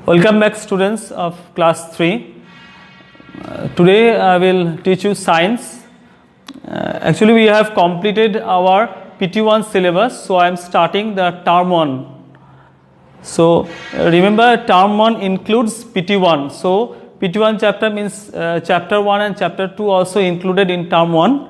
Welcome back, students of class 3. Today I will teach you science. Actually we have completed our PT1 syllabus, so I am starting the term 1. So remember, term 1 includes PT1. So PT1 chapter means chapter 1 and chapter 2 also included in term 1.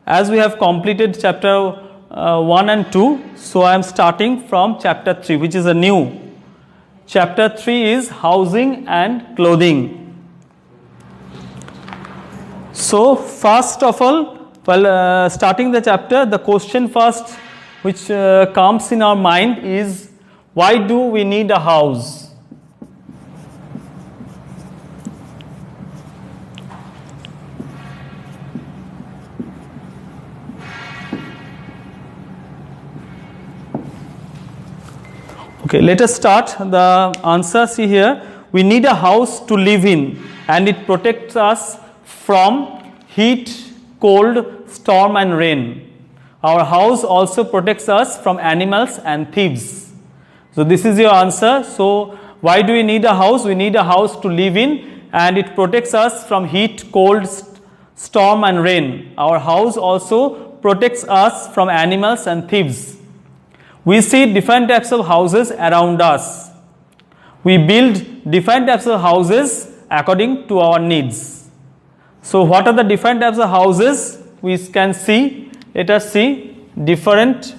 As we have completed chapter 1 and 2, so I am starting from chapter 3, which is a new. Chapter 3 is housing and clothing. So first of all, while starting the chapter, the question first which comes in our mind is, why do we need a house? Okay, let us start the answer. See here, we need a house to live in and it protects us from heat, cold, storm and rain. Our house also protects us from animals and thieves. So this is your answer. So why do we need a house? We need a house to live in and it protects us from heat, cold, storm and rain. Our house also protects us from animals and thieves. We see different types of houses around us. We build different types of houses according to our needs. So what are the different types of houses we can see? Let us see different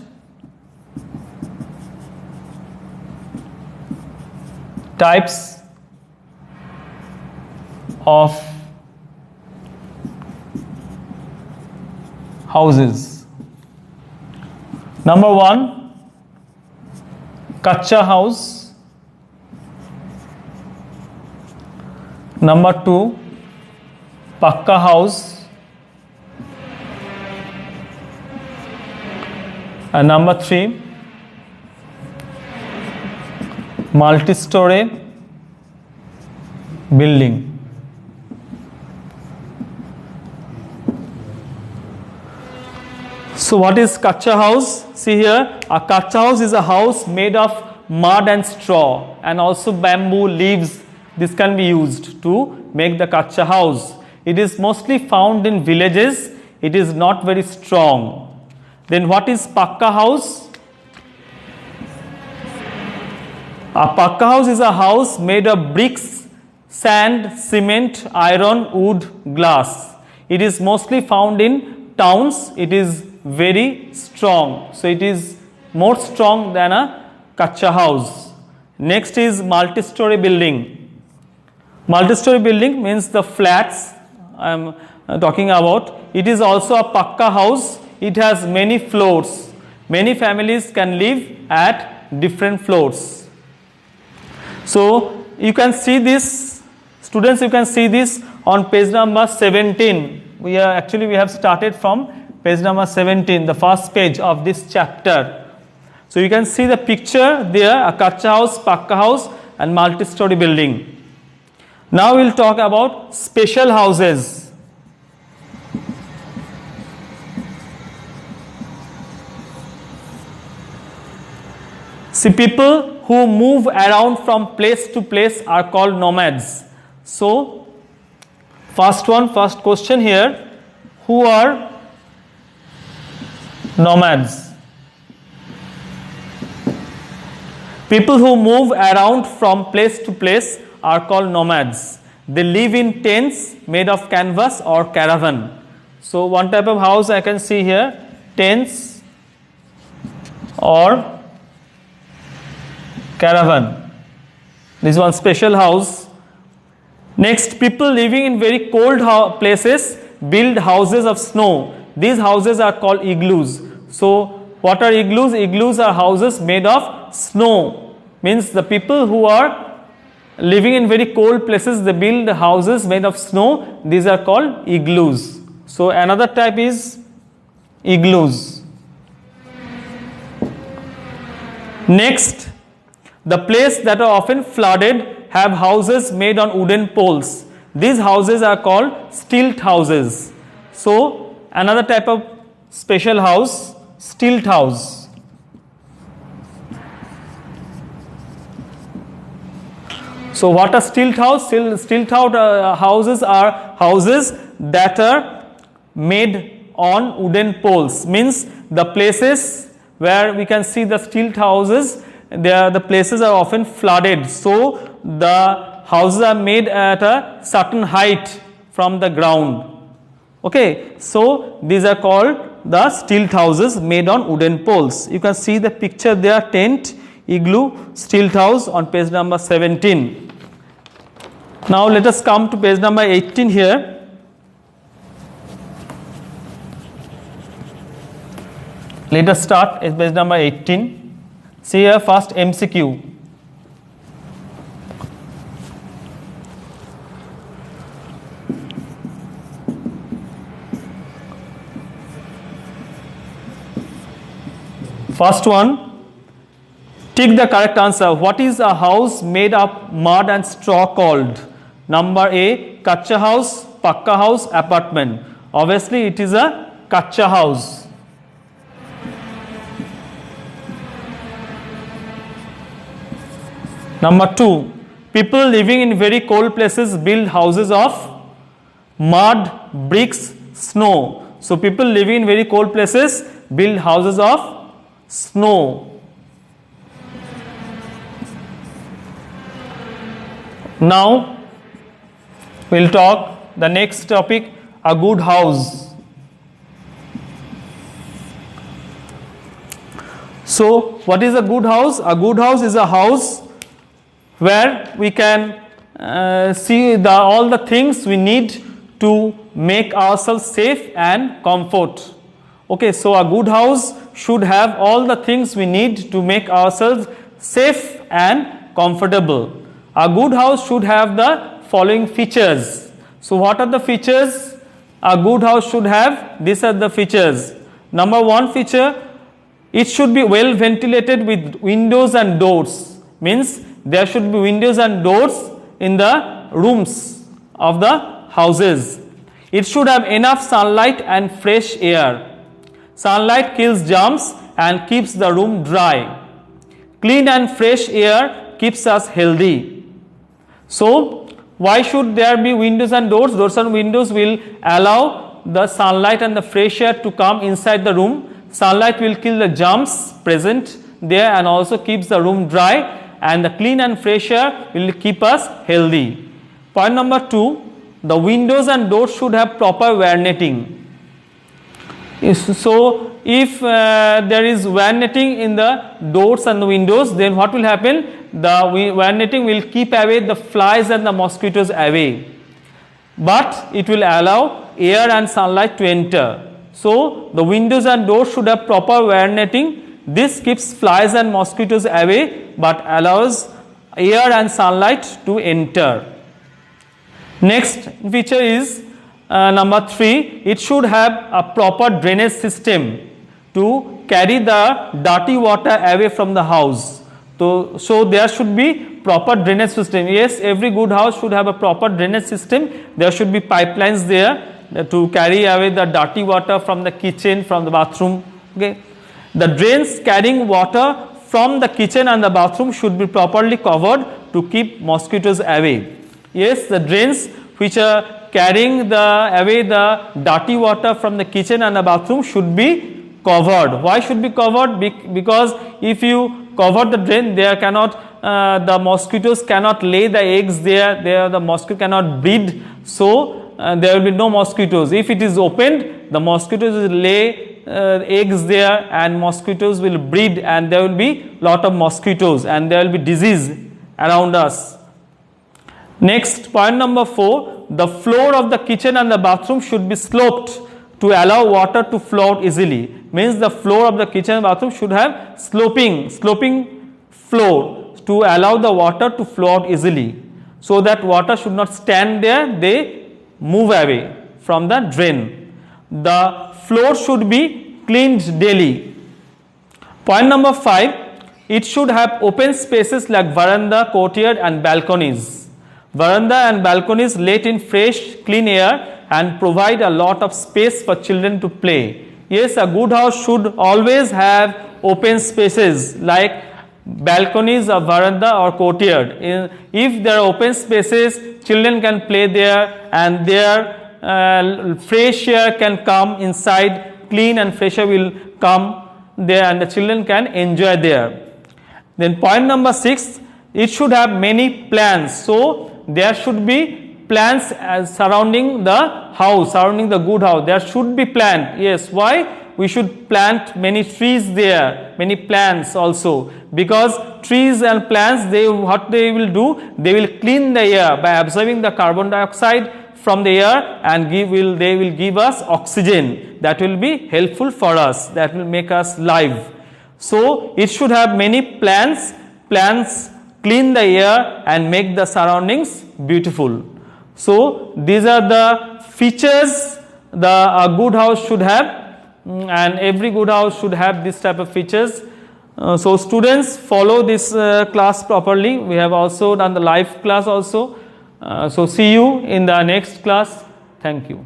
types of houses. Number 1, Kacha house. Number 2, Pakka house. And number 3, multi-story building. So what is Kacha house? See here, a Kacha house is a house made of mud and straw and also bamboo leaves. This can be used to make the Kacha house. It is mostly found in villages. It is not very strong. Then what is Pakka house? A Pakka house is a house made of bricks, sand, cement, iron, wood, glass. It is mostly found in towns. It is very strong. So it is more strong than a Kacha house. Next is multi-story building. Multi-story building means the flats I am talking about. It is also a Pakka house. It has many floors. Many families can live at different floors. So you can see this, students, you can see this on page number 17. We have started from page number 17, the first page of this chapter. So you can see the picture there, a Kacha house, Pakka house and multi-story building. Now we will talk about special houses. See, people who move around from place to place are called nomads. So first question here, who are nomads? People who move around from place to place are called nomads. They live in tents made of canvas or caravan. So one type of house I can see here, tents or caravan. This is one special house. Next, people living in very cold places build houses of snow. These houses are called igloos. So what are igloos? Igloos are houses made of snow. Means the people who are living in very cold places, they build houses made of snow. These are called igloos. So another type is igloos. Next, the places that are often flooded have houses made on wooden poles. These houses are called stilt houses. So another type of special house, stilt house. So what are stilt house? Stilt houses are houses that are made on wooden poles. Means the places where we can see the stilt houses, the places are often flooded. So the houses are made at a certain height from the ground. Okay, so these are called the stilt houses made on wooden poles. You can see the picture there, tent, igloo, stilt house on page number 17. Now let us come to page number 18 here. Let us start at page number 18. See here first MCQ. First one, tick the correct answer. What is a house made of mud and straw called? Number A, kacha house, pakka house, apartment. Obviously it is a kacha house. Number 2, people living in very cold places build houses of mud, bricks, snow. So people living in very cold places build houses of snow. Now we'll talk the next topic, a good house. So what is a good house? A good house is a house where we can see all the things we need to make ourselves safe and comfort. Okay, so a good house should have all the things we need to make ourselves safe and comfortable. A good house should have the following features. So what are the features a good house should have? These are the features. Number 1 feature, it should be well ventilated with windows and doors. Means there should be windows and doors in the rooms of the houses. It should have enough sunlight and fresh air. Sunlight kills germs and keeps the room dry. Clean and fresh air keeps us healthy. So why should there be windows and doors? Doors and windows will allow the sunlight and the fresh air to come inside the room. Sunlight will kill the germs present there and also keeps the room dry, and the clean and fresh air will keep us healthy. Point number 2, the windows and doors should have proper wire netting. So if there is wire netting in the doors and the windows, then what will happen? The wire netting will keep away the flies and the mosquitoes away, but it will allow air and sunlight to enter. So the windows and doors should have proper wire netting. This keeps flies and mosquitoes away but allows air and sunlight to enter. Next feature is number 3, it should have a proper drainage system to carry the dirty water away from the house. So there should be proper drainage system. Yes, every good house should have a proper drainage system. There should be pipelines there to carry away the dirty water from the kitchen, from the bathroom. Okay, the drains carrying water from the kitchen and the bathroom should be properly covered to keep mosquitoes away. Yes, the drains which are carrying away the dirty water from the kitchen and the bathroom should be covered. Why should be covered? Because if you cover the drain, there cannot the mosquitoes cannot lay the eggs there. The mosquito cannot breed. So there will be no mosquitoes. If it is opened, the mosquitoes will lay eggs there, and mosquitoes will breed, and there will be lot of mosquitoes, and there will be disease around us. Next, point number 4, the floor of the kitchen and the bathroom should be sloped to allow water to flow out easily. Means the floor of the kitchen and bathroom should have sloping floor to allow the water to flow out easily, so that water should not stand there, they move away from the drain. The floor should be cleaned daily. Point number 5, it should have open spaces like veranda, courtyard and balconies. Veranda and balconies let in fresh, clean air and provide a lot of space for children to play. Yes, a good house should always have open spaces like balconies or veranda or courtyard. If there are open spaces, children can play there, and their fresh air can come inside, clean and fresh air will come there, and the children can enjoy there. Then point number 6, it should have many plants. So there should be plants surrounding the house, surrounding the good house. There should be plant. Yes, why? We should plant many trees there, many plants also, because trees and plants, what they will do, they will clean the air by absorbing the carbon dioxide from the air, and they will give us oxygen that will be helpful for us, that will make us live. So it should have many plants. Plants clean the air and make the surroundings beautiful. So these are the features a good house should have, and every good house should have this type of features. So students, follow this class properly. We have also done the live class also. So see you in the next class. Thank you.